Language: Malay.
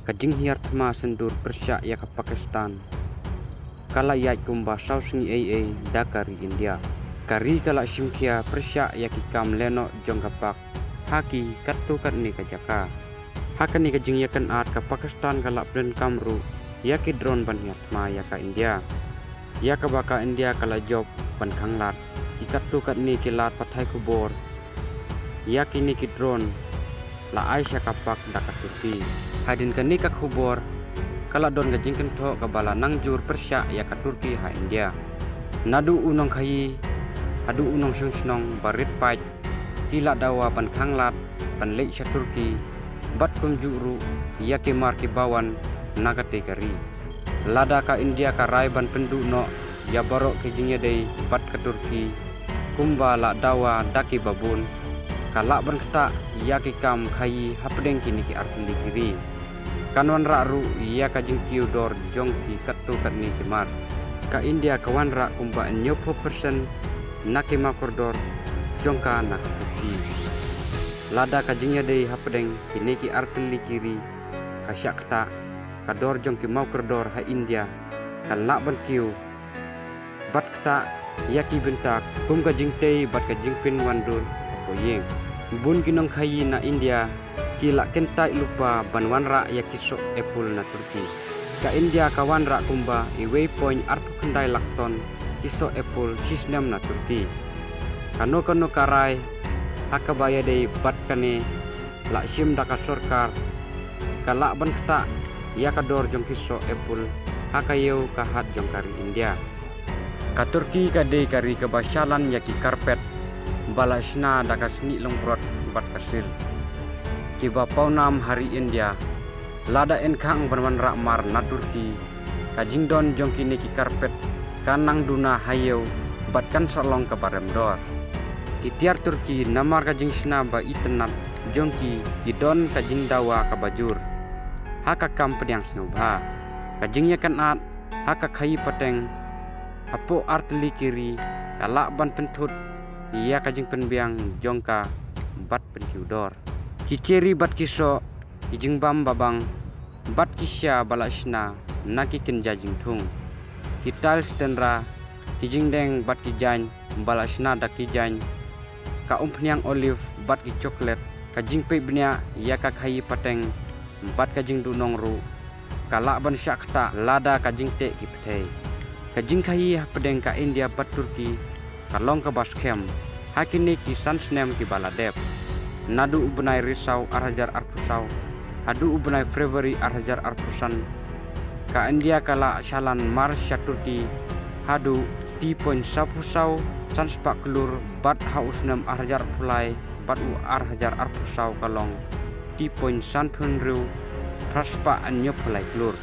Kajing hiar thma sendur Persia ya ka Pakistan. Kala ya kumba sausngi AA dakari India. Kari kala simkia Persia ya ki kam leno jongkapak. Haki katu kat ni ka Jaka. Hakani kajing ya kan at ka Pakistan kala plan kamru ya ki drone ban hiar thma ya ka India. Ya ka baka India kala job ban khanglat. Ikatu kat ni ki lat pathai kubor. Ya kini ki drone la Aisyah kapak dakat Turki. Hadin kani ka khubor kala don gajing kento ka bala nangjur Persia ya ka Turki ha India. Nadu unong khayi adu unong sungsnong barit paj kila dawa ban khanglat ban lei sya Turki bat kum juru ya ki mar ki bawan nagate kari. Lada ka India ka rai ban pendu no ya barok ke jingya dei bat ka Turki kumba la dawa daki babun kalak ban kata ya ki kam khayi hapdeng kini ki artli kiri. Kanwan ru ya ka jingkiu dor jongki katu kat ni kimar. Ka India kawan ra kumba 90% naki makordor jongka nak Turki. Lada ka jingya dei hapdeng kini ki artli kiri ka syakta ka dor jongki makordor ha India kalak ban kiu bat kata ya ki bentak kum ka jingtei bat ka jingpin wandur koyeng. Bun kinong khayi na India kila kentai lupa banwan ra ya kisok Apple na Turki. Ka India kawan ra kumba iway point artu kendai lakton kisok Apple sistem na Turki. Kano karai hakabaya dei bat kane la sim daka sorkar kala ban kata ya kador jong kisok Apple hakayo kahat jong kari India. Ka Turki ka dei kari kebasyalan ya ki karpet balasna daka seni longprot bat kasil. Kiba paunam hari India lada enkang banwan rakmar na Turki kajing don jongki ki karpet kanang duna hayo bat kan solong ke barem dor. Kitiar Turki namar kajing sna ba itenat jongki kidon kajing dawa ka bajur. Haka kam pediang snobha kajingnya kan at haka khayi pateng apo artli kiri kalak ban pentut ia kajing penbiang jongka bat penkiudor. Kiceri bat kiso kijing bam babang bat kisya balasna naki kenjajing tung. Kital stenra kijing deng bat kijan balasna dak kijan ka umpniang olive bat ki coklat kajing pe bnya ia ka khayi pateng bat kajing dunong ru kalak ban syakta lada kajing te ki pethei. Kajing khayi pedeng ka India bat Turki kalong ke baskem hakini ki sansnem ki baladep nadu ubnai risau arhajar arpusau adu ubnai Februari arhajar arpusan ka India kala shalan marsya Turki hadu ti poin sapusau sanspak kelur bat hausnem arhajar pulai bat u arhajar arpusau kalong ti poin sanpunru praspa anyo pulai kelur.